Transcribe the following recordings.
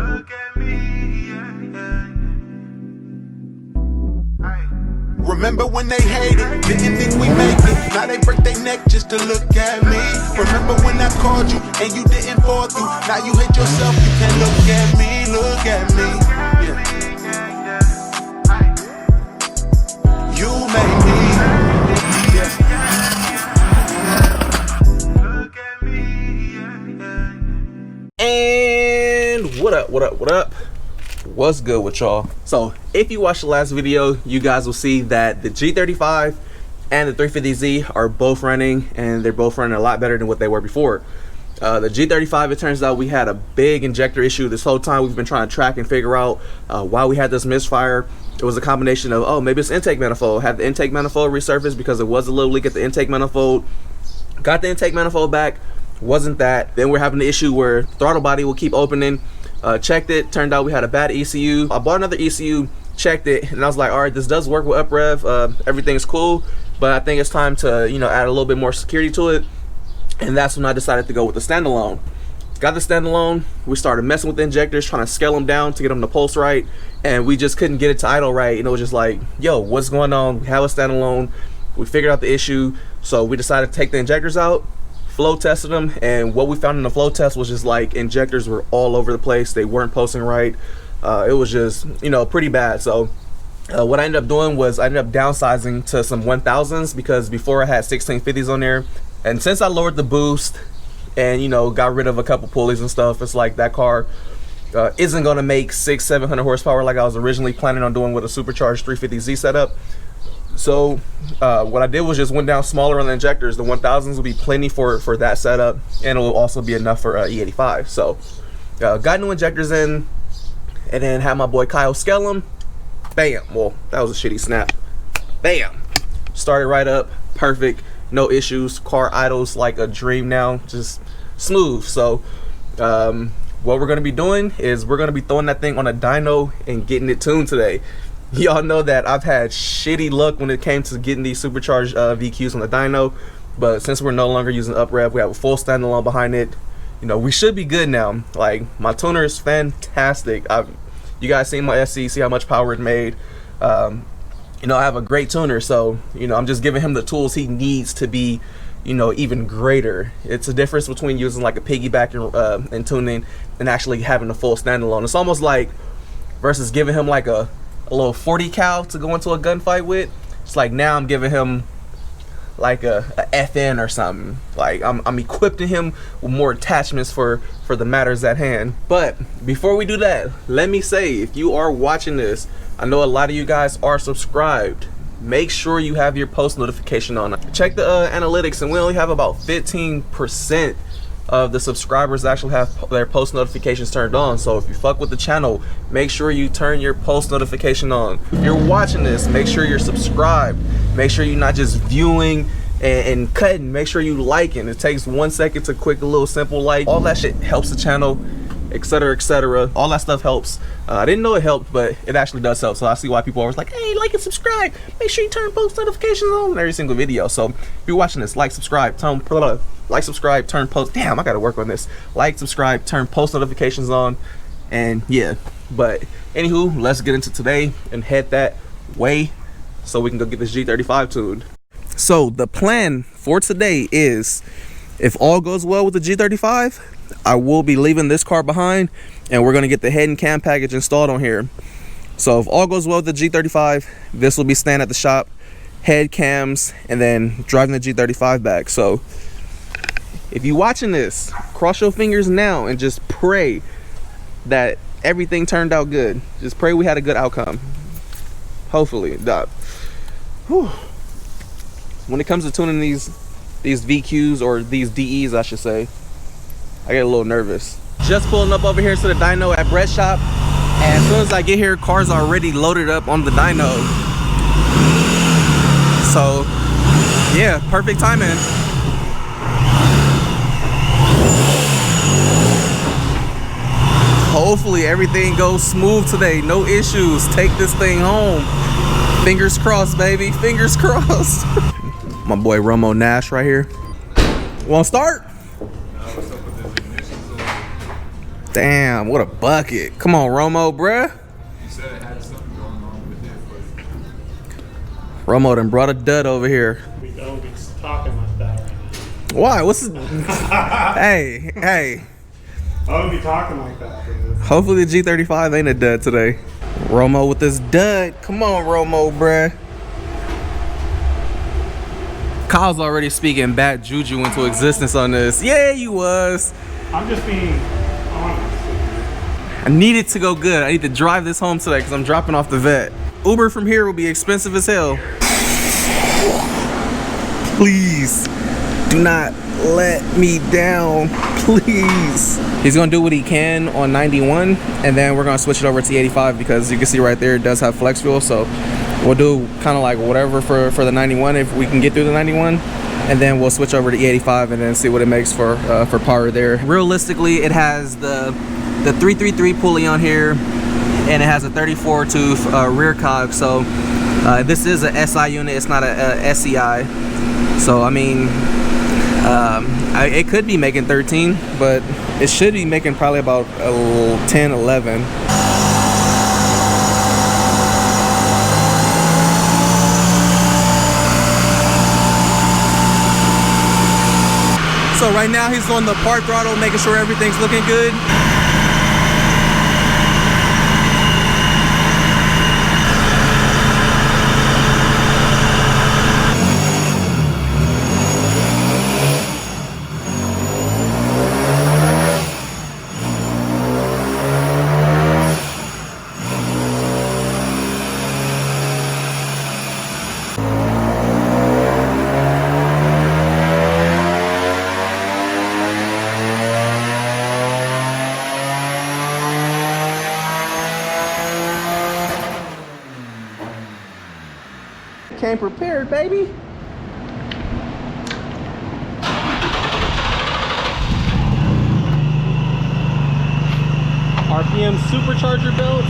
Look at me, yeah. Remember when they hated, didn't think we make it. Now they break their neck just to look at me. Remember when I called you and you didn't fall through. Now you hate yourself, you can't look at me, look at me. Yeah. You made me. Yeah. Look at me. And what up? What's good with y'all? So if you watched the last video, you guys will see that the G35 and the 350Z are both running, and they're both running a lot better than what they were before. The G35, it turns out we had a big injector issue this whole time. We've been trying to track and figure out why we had this misfire. It was a combination of, oh, maybe it's intake manifold. Had the intake manifold resurfaced because it was a little leak at the intake manifold. Got the intake manifold back, wasn't that. Then we're having the issue where throttle body will keep opening. Checked it, turned out we had a bad ECU. I bought another ECU, checked it, and I was like, all right, this does work with uprev. Everything's cool, but I think it's time to, you know, add a little bit more security to it. And that's when I decided to go with the standalone. Got the standalone. We started messing with the injectors, trying to scale them down to get them to pulse right, and we just couldn't get it to idle right. And it was just like, yo, what's going on? We have a standalone. We figured out the issue, so we decided to take the injectors out, flow tested them, and what we found in the flow test was just like injectors were all over the place. They weren't pulsing right. It was just, you know, pretty bad. So what I ended up doing was I ended up downsizing to some 1000s, because before I had 1650s on there, and since I lowered the boost and, you know, got rid of a couple pulleys and stuff, it's like that car isn't going to make 600-700 horsepower like I was originally planning on doing with a supercharged 350Z setup. So what I did was just went down smaller on the injectors. The 1000s will be plenty for that setup, and it will also be enough for E85. So got new injectors in, and then had my boy Kyle scale them. Bam. Well, that was a shitty snap. Bam. Started right up, perfect, no issues. Car idles like a dream now, just smooth. So what we're gonna be doing is we're gonna be throwing that thing on a dyno and getting it tuned today. Y'all know that I've had shitty luck when it came to getting these supercharged VQs on the dyno, but since we're no longer using uprev, we have a full standalone behind it. You know, we should be good now. Like, my tuner is fantastic. You guys seen my SC, see how much power it made. You know, I have a great tuner, so, you know, I'm just giving him the tools he needs to be, you know, even greater. It's a difference between using like a piggyback and tuning and actually having a full standalone. It's almost like versus giving him like a little 40 cal to go into a gunfight with. It's like now I'm giving him like a FN or something. Like I'm equipping him with more attachments for the matters at hand. But before we do that, let me say, if you are watching this, I know a lot of you guys are subscribed. Make sure you have your post notification on. Check the analytics, and we only have about 15% of the subscribers actually have their post notifications turned on. So if you fuck with the channel, make sure you turn your post notification on. If you're watching this, make sure you're subscribed. Make sure you're not just viewing and cutting. Make sure you liking. It takes 1 second to click a little simple like. All that shit helps the channel, etc, etc. All that stuff helps. I didn't know it helped, but it actually does help. So I see why people are always like, hey, like and subscribe. Make sure you turn post notifications on in every single video. So if you're watching this, like, subscribe, like, subscribe, turn post. Damn, I gotta work on this. Like, subscribe, turn post notifications on, and yeah. But anywho, let's get into today and head that way so we can go get this G35 tuned. So the plan for today is, if all goes well with the G35, I will be leaving this car behind, and we're gonna get the head and cam package installed on here. So if all goes well with the G35, this will be staying at the shop, head, cams, and then driving the G35 back. So if you're watching this, cross your fingers now and just pray that everything turned out good. Just pray we had a good outcome. Hopefully. Whew. When it comes to tuning these VQs, or these DEs I should say, I get a little nervous. Just pulling up over here to the dyno at Brett's shop, and as soon as I get here, cars are already loaded up on the dyno. So yeah, perfect timing. Hopefully everything goes smooth today, no issues. Take this thing home. Fingers crossed, baby, fingers crossed. My boy Romo Nash right here. Want to start? Damn, what a bucket. Come on, Romo, bruh. You said it had something going on with it, but Romo done brought a dud over here. We don't be talking like that right now. Why? What's Hey, hey. I don't be talking like that, dude. Hopefully the G35 ain't a dud today. Romo with this dud. Come on, Romo, bruh. Kyle's already speaking bad juju into existence on this. Yeah, you was. I'm just being honest. I need it to go good. I need to drive this home today because I'm dropping off the vet. Uber from here will be expensive as hell. Please do not let me down, please. He's gonna do what he can on 91, and then we're gonna switch it over to 85 because you can see right there it does have flex fuel. So we'll do kind of like whatever for the 91 if we can get through the 91, and then we'll switch over to 85 and then see what it makes for power there. Realistically, it has the 333 pulley on here, and it has a 34 tooth rear cog. So this is a SI unit, it's not a SCI. So I mean, it could be making 13, but it should be making probably about 10, 11. So right now he's on the park throttle, making sure everything's looking good. Came prepared, baby. RPM supercharger belts.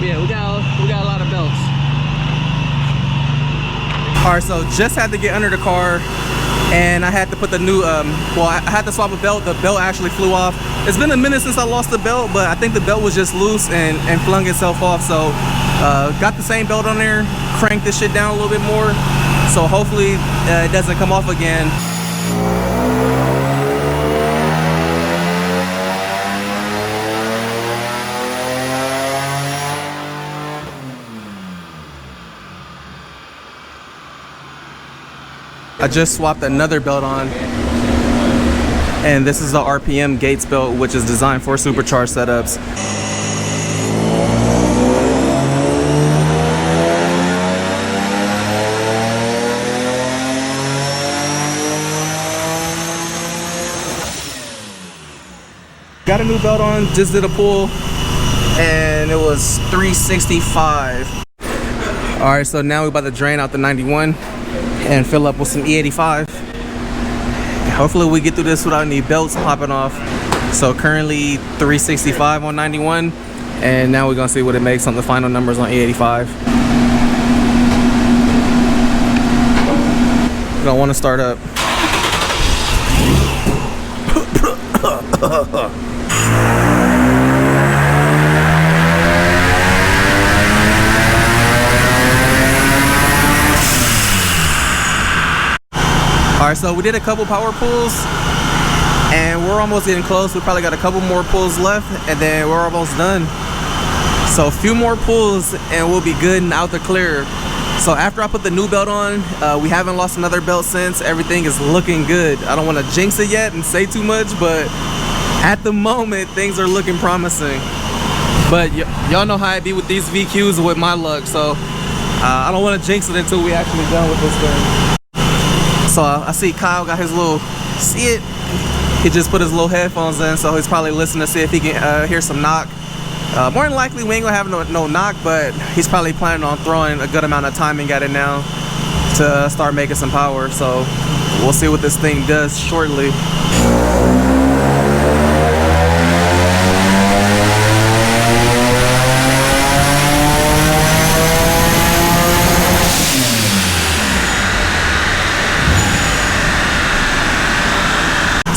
Yeah, we got a lot of belts. All right, so just had to get under the car, and I had to put the new well, I had to swap a belt. The belt actually flew off. It's been a minute since I lost the belt, but I think the belt was just loose and flung itself off. So got the same belt on there, cranked this shit down a little bit more, so hopefully it doesn't come off again. I just swapped another belt on, and this is the RPM Gates belt, which is designed for supercharged setups. Got a new belt on, just did a pull, and it was 365. All right, so now we're about to drain out the 91 and fill up with some E85. Hopefully we get through this without any belts popping off. So currently 365 on 91, and now we're gonna see what it makes on the final numbers on E85. We don't want to start up. All right, so we did a couple power pulls, and we're almost getting close. We probably got a couple more pulls left, and then we're almost done. So a few more pulls, and we'll be good and out the clear. So after I put the new belt on, we haven't lost another belt since. Everything is looking good. I don't want to jinx it yet and say too much, but at the moment, things are looking promising. But y'all know how I be with these VQs with my luck, so I don't want to jinx it until we actually done with this thing. So I see Kyle got his little, see it? He just put his little headphones in, so he's probably listening to see if he can hear some knock. More than likely we ain't gonna have no knock, but he's probably planning on throwing a good amount of timing at it now to start making some power. So we'll see what this thing does shortly.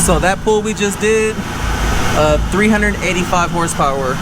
So that pull we just did, 385 horsepower.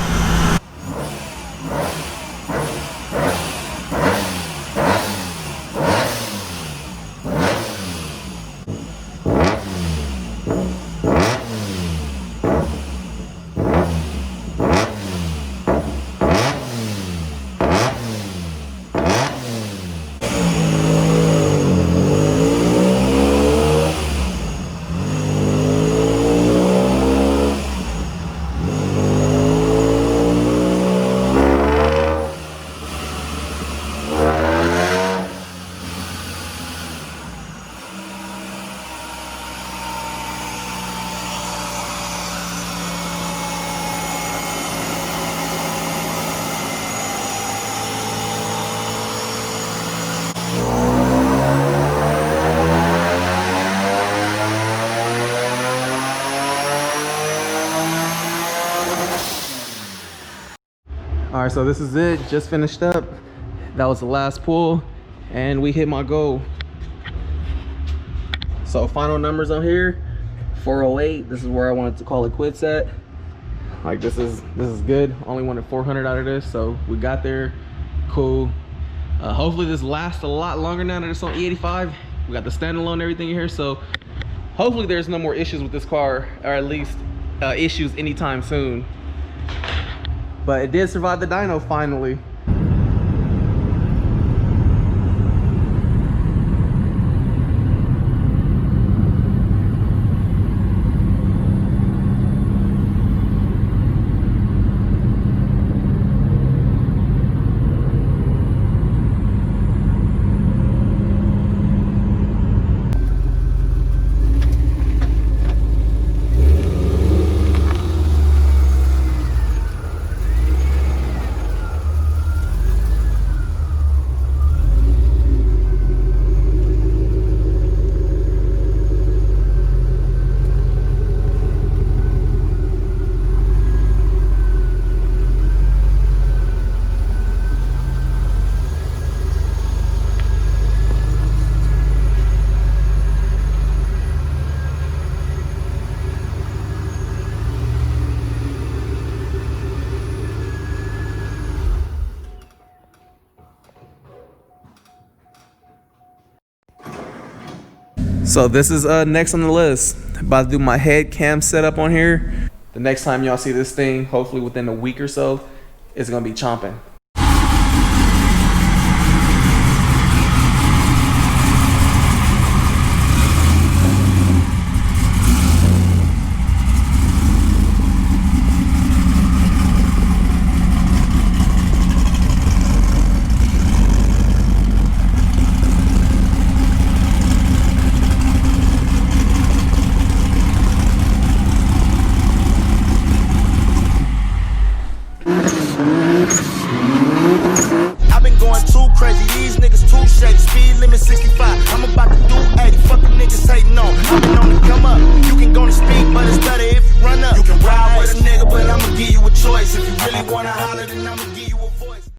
All right, so this is it, just finished up. That was the last pull and we hit my goal. So final numbers on here, 408. This is where I wanted to call it quits at. Like this is good. Only wanted 400 out of this, so we got there. Cool. Hopefully this lasts a lot longer now that it's on E85. We got the standalone and everything in here, so hopefully there's no more issues with this car, or at least issues anytime soon. But it did survive the dyno finally. So this is next on the list. About to do my head cam setup on here. The next time y'all see this thing, hopefully within a week or so, it's gonna be chomping. Speed limit 65. I'm about to do 80. Fuck the niggas hating on. I've been on the come up. You can go to speed, but it's better if you run up. You can ride with a nigga, but I'ma give you a choice. If you really wanna holler, then I'ma give you